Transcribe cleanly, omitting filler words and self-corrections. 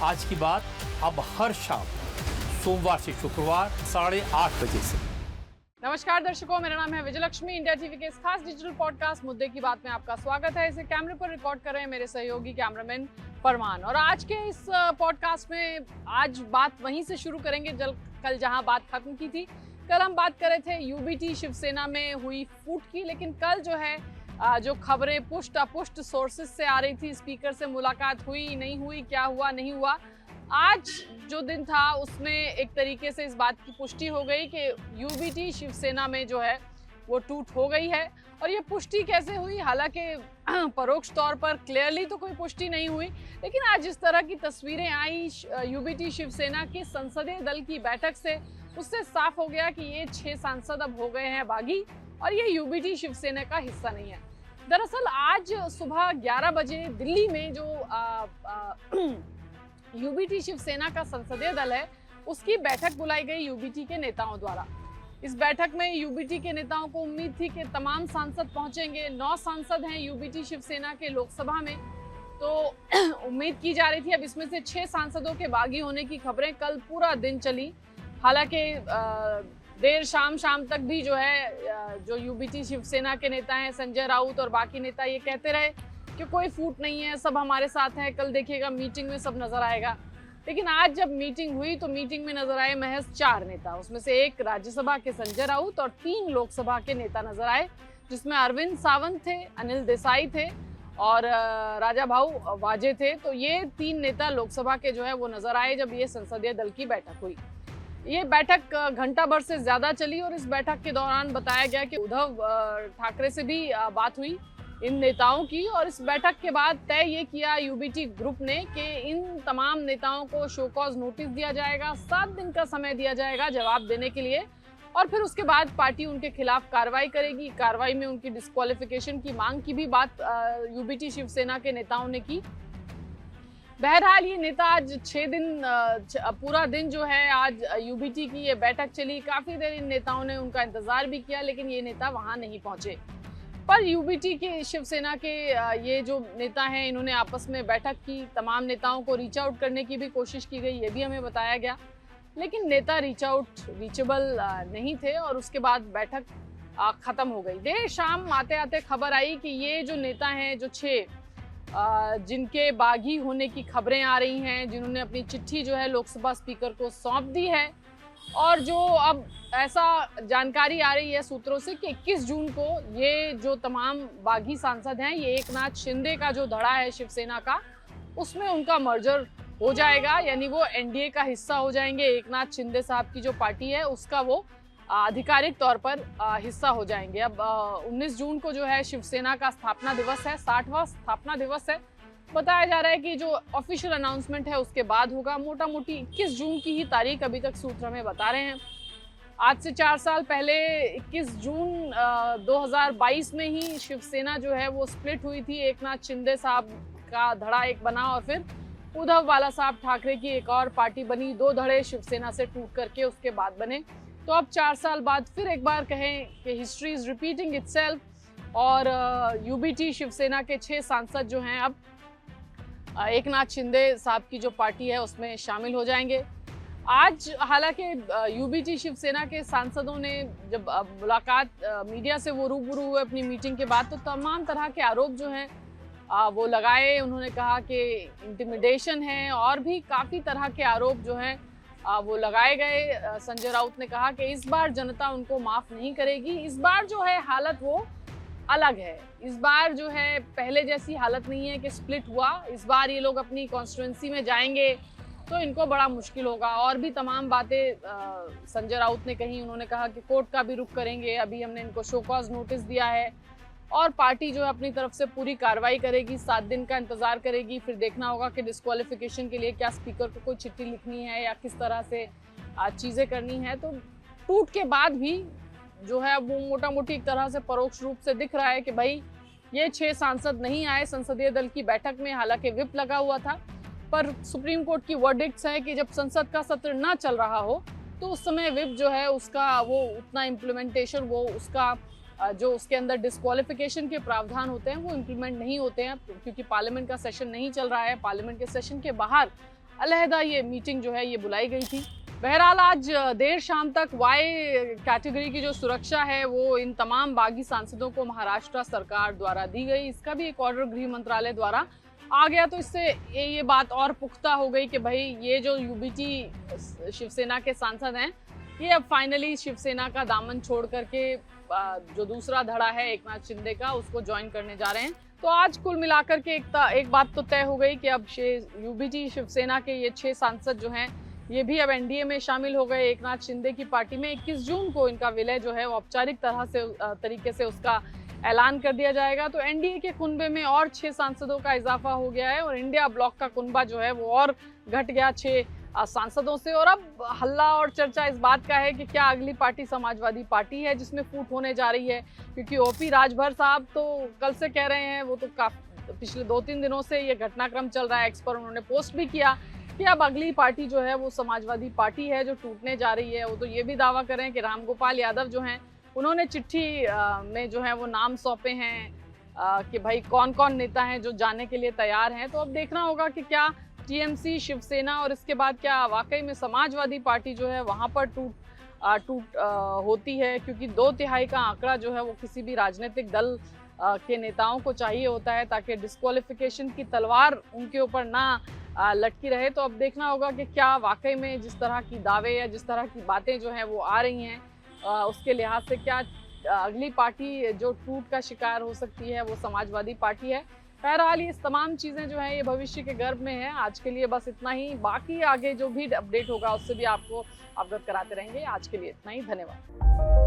आज की बात अब हर शाम सोमवार से शुक्रवार 8:30 बजे से। नमस्कार दर्शकों, मेरा नाम है विजयलक्ष्मी। इंडिया टीवी के इस खास डिजिटल पॉडकास्ट मुद्दे की बात में आपका स्वागत है। इसे कैमरे पर रिकॉर्ड कर रहे हैं मेरे सहयोगी कैमरामैन फरमान। और आज के इस पॉडकास्ट में आज बात वहीं से शुरू करेंगे कल जहां बात खत्म की थी। कल हम बात कर रहे थे यूबीटी शिवसेना में हुई फूट की, लेकिन कल जो है जो खबरें पुष्ट अपुष्ट सोर्सेज से आ रही थी, स्पीकर से मुलाकात हुई नहीं हुई, क्या हुआ नहीं हुआ, आज जो दिन था उसमें एक तरीके से इस बात की पुष्टि हो गई कि यूबीटी शिवसेना में जो है वो टूट हो गई है। और ये पुष्टि कैसे हुई, हालांकि परोक्ष तौर पर क्लियरली तो कोई पुष्टि नहीं हुई, लेकिन आज जिस तरह की तस्वीरें आई यूबीटी शिवसेना की संसदीय दल की बैठक से, उससे साफ हो गया कि ये 6 सांसद अब हो गए हैं बागी और ये यूबीटी शिवसेना का हिस्सा नहीं है। दरअसल आज सुबह 11 बजे दिल्ली में जो यूबीटी शिवसेना का संसदीय दल है उसकी बैठक बुलाई गई यूबीटी के नेताओं द्वारा। इस बैठक में यूबीटी के नेताओं को उम्मीद थी कि तमाम सांसद पहुंचेंगे। 9 सांसद हैं यूबीटी शिवसेना के लोकसभा में, तो उम्मीद की जा रही थी। अब इसमें से 6 सांसदों के बागी होने की खबरें कल पूरा दिन चली। हालांकि देर शाम तक भी जो है जो यूबीटी शिवसेना के नेता हैं संजय राउत और बाकी नेता ये कहते रहे कि कोई फूट नहीं है, सब हमारे साथ हैं, कल देखिएगा मीटिंग में सब नजर आएगा। लेकिन आज जब मीटिंग हुई तो मीटिंग में नजर आए महज 4 नेता। उसमें से 1 राज्यसभा के संजय राउत और 3 लोकसभा के नेता नजर आए, जिसमें अरविंद सावंत थे, अनिल देसाई थे और राजा भाऊ वाजे थे। तो ये 3 नेता लोकसभा के जो है वो नजर आए जब ये संसदीय दल की बैठक हुई। ये बैठक घंटा भर से ज्यादा चली और इस बैठक के दौरान बताया गया कि उद्धव ठाकरे से भी बात हुई इन नेताओं की। और इस बैठक के बाद तय ये किया यूबीटी ग्रुप ने कि इन तमाम नेताओं को शो कॉज नोटिस दिया जाएगा, 7 दिन का समय दिया जाएगा जवाब देने के लिए, और फिर उसके बाद पार्टी उनके खिलाफ कार्रवाई करेगी। कार्रवाई में उनकी डिस्क्वालिफिकेशन की मांग की भी बात यूबीटी शिवसेना के नेताओं ने की। बहरहाल ये नेता आज 6 दिन पूरा दिन जो है आज यूबीटी की ये बैठक चली। काफी देर इन नेताओं ने उनका इंतजार भी किया, लेकिन ये नेता वहां नहीं पहुंचे। पर यूबीटी के शिवसेना के ये जो नेता हैं, इन्होंने आपस में बैठक की, तमाम नेताओं को रीच आउट करने की भी कोशिश की गई, ये भी हमें बताया गया, लेकिन नेता रीचेबल नहीं थे और उसके बाद बैठक खत्म हो गई। देर शाम आते आते खबर आई कि ये जो नेता हैं, जो 6 जिनके बागी होने की खबरें आ रही हैं, जिन्होंने अपनी चिट्ठी जो है लोकसभा स्पीकर को सौंप दी है, और जो अब ऐसा जानकारी आ रही है सूत्रों से कि 21 जून को ये जो तमाम बागी सांसद हैं, ये एकनाथ शिंदे का जो धड़ा है शिवसेना का, उसमें उनका मर्जर हो जाएगा, यानी वो एनडीए का हिस्सा हो जाएंगे। एकनाथ शिंदे साहब की जो पार्टी है उसका वो आधिकारिक तौर पर हिस्सा हो जाएंगे। अब 19 जून को जो है शिवसेना का स्थापना दिवस है, 60वां स्थापना दिवस है। बताया जा रहा है कि जो ऑफिशियल अनाउंसमेंट है उसके बाद होगा। मोटा मोटी 21 जून की ही तारीख अभी तक सूत्र हमें बता रहे हैं। आज से 4 साल पहले 21 जून 2022 में ही शिवसेना जो है वो स्प्लिट हुई थी। एकनाथ शिंदे साहब का धड़ा एक बना और फिर उद्धव बाला साहब ठाकरे की एक और पार्टी बनी। 2 धड़े शिवसेना से टूट करके उसके बाद बने। तो अब 4 साल बाद फिर एक बार कहें कि हिस्ट्री इज रिपीटिंग इटसेल्फ और यूबीटी शिवसेना के 6 सांसद जो हैं अब एकनाथ शिंदे साहब की जो पार्टी है उसमें शामिल हो जाएंगे। आज हालांकि यूबीटी शिवसेना के सांसदों ने जब मुलाकात मीडिया से वो रूबरू हुए अपनी मीटिंग के बाद, तो तमाम तरह के आरोप जो हैं वो लगाए। उन्होंने कहा कि इंटिमिडेशन है और भी काफ़ी तरह के आरोप जो हैं वो लगाए गए। संजय राउत ने कहा कि इस बार जनता उनको माफ़ नहीं करेगी। इस बार जो है हालत वो अलग है। इस बार जो है पहले जैसी हालत नहीं है कि स्प्लिट हुआ। इस बार ये लोग अपनी कॉन्स्टिट्यूंसी में जाएंगे तो इनको बड़ा मुश्किल होगा। और भी तमाम बातें संजय राउत ने कही। उन्होंने कहा कि कोर्ट का भी रुख करेंगे, अभी हमने इनको शो कॉज नोटिस दिया है और पार्टी जो है अपनी तरफ से पूरी कार्रवाई करेगी। 7 दिन का इंतजार करेगी, फिर देखना होगा कि डिस्क्वालिफिकेशन के लिए क्या स्पीकर को कोई चिट्ठी लिखनी है या किस तरह से चीज़ें करनी है। तो टूट के बाद भी जो है वो मोटा मोटी एक तरह से परोक्ष रूप से दिख रहा है कि भाई ये 6 सांसद नहीं आए संसदीय दल की बैठक में। हालांकि विप लगा हुआ था, पर सुप्रीम कोर्ट की वर्डिक्ट्स है कि जब संसद का सत्र ना चल रहा हो तो उस समय विप जो है उसका वो उतना इम्प्लीमेंटेशन, वो उसका जो उसके अंदर डिस्क्वालिफिकेशन के प्रावधान होते हैं वो इम्प्लीमेंट नहीं होते हैं, क्योंकि पार्लियामेंट का सेशन नहीं चल रहा है। पार्लियामेंट के सेशन के बाहर अलहदा ये मीटिंग जो है ये बुलाई गई थी। बहरहाल आज देर शाम तक वाई कैटेगरी की जो सुरक्षा है वो इन तमाम बागी सांसदों को महाराष्ट्र सरकार द्वारा दी गई। इसका भी एक ऑर्डर गृह मंत्रालय द्वारा आ गया, तो इससे ये बात और पुख्ता हो गई कि भाई ये जो यूबीटी शिवसेना के सांसद हैं ये अब फाइनली शिवसेना का दामन छोड़ करके जो दूसरा धड़ा है एकनाथ शिंदे का उसको ज्वाइन करने जा रहे हैं। तो आज कुल मिलाकर के एक बात तो तय हो गई कि अब यूबीटी शिवसेना के ये 6 सांसद जो हैं ये भी अब एनडीए में शामिल हो गए एकनाथ शिंदे की पार्टी में। 21 जून को इनका विलय जो है वो औपचारिक तरीके से उसका ऐलान कर दिया जाएगा। तो एनडीए के कुनबे में और 6 सांसदों का इजाफा हो गया है और इंडिया ब्लॉक का कुनबा जो है वो और घट गया 6 सांसदों से। और अब हल्ला और चर्चा इस बात का है कि क्या अगली पार्टी समाजवादी पार्टी है जिसमें फूट होने जा रही है, क्योंकि ओपी राजभर साहब तो कल से कह रहे हैं, वो तो पिछले 2-3 दिनों से ये घटनाक्रम चल रहा है, एक्स पर उन्होंने पोस्ट भी किया कि अब अगली पार्टी जो है वो समाजवादी पार्टी है जो टूटने जा रही है। वो तो ये भी दावा कर रहे हैं कि रामगोपाल यादव जो हैं उन्होंने चिट्ठी में जो है वो नाम सौंपे हैं कि भाई कौन कौन नेता हैं जो जाने के लिए तैयार हैं। तो अब देखना होगा कि क्या टीएमसी, शिवसेना और इसके बाद क्या वाकई में समाजवादी पार्टी जो है वहाँ पर टूट होती है, क्योंकि 2/3 का आंकड़ा जो है वो किसी भी राजनीतिक दल के नेताओं को चाहिए होता है ताकि डिस्क्वालिफिकेशन की तलवार उनके ऊपर ना लटकी रहे। तो अब देखना होगा कि क्या वाकई में जिस तरह की दावे या जिस तरह की बातें जो हैं वो आ रही हैं उसके लिहाज से क्या अगली पार्टी जो टूट का शिकार हो सकती है वो समाजवादी पार्टी है। बहरहाल ये तमाम चीज़ें जो हैं ये भविष्य के गर्भ में है। आज के लिए बस इतना ही, बाकी आगे जो भी अपडेट होगा उससे भी आपको अवगत कराते रहेंगे। आज के लिए इतना ही, धन्यवाद।